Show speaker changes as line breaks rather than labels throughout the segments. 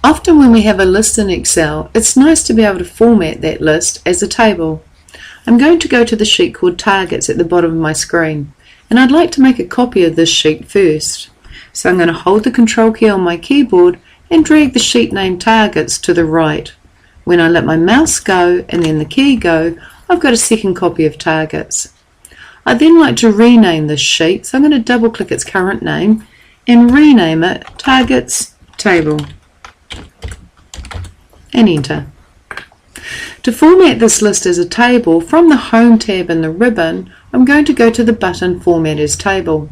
Often when we have a list in Excel, it's nice to be able to format that list as a table. I'm going to go to the sheet called Targets at the bottom of my screen, and I'd like to make a copy of this sheet first. So I'm going to hold the Control key on my keyboard and drag the sheet name Targets to the right. When I let my mouse go and then the key go, I've got a second copy of Targets. I'd then like to rename this sheet, so I'm going to double click its current name and rename it Targets Table. And enter. To format this list as a table, from the Home tab in the ribbon, I'm going to go to the button Format as Table.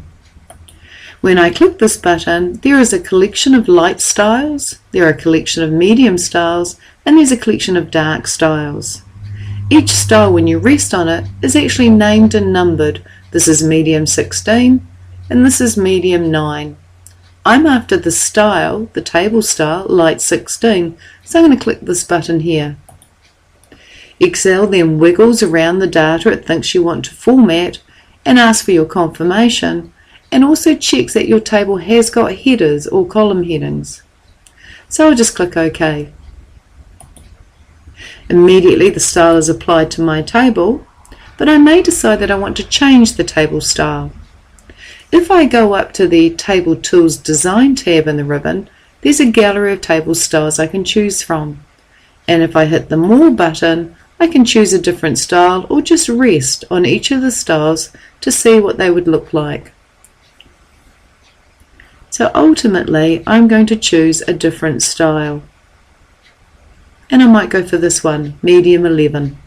When I click this button, there is a collection of light styles, there are a collection of medium styles, and there's a collection of dark styles. Each style, when you rest on it, is actually named and numbered. This is medium 16, and this is medium 9. I'm after the style, the table style, light 16, so I'm going to click this button here. Excel then wiggles around the data it thinks you want to format and asks for your confirmation, and also checks that your table has got headers or column headings. So I'll just click OK. Immediately the style is applied to my table, but I may decide that I want to change the table style. If I go up to the Table Tools Design tab in the ribbon, there's a gallery of table styles I can choose from. And if I hit the More button, I can choose a different style or just rest on each of the styles to see what they would look like. So ultimately, I'm going to choose a different style. And I might go for this one, medium 11.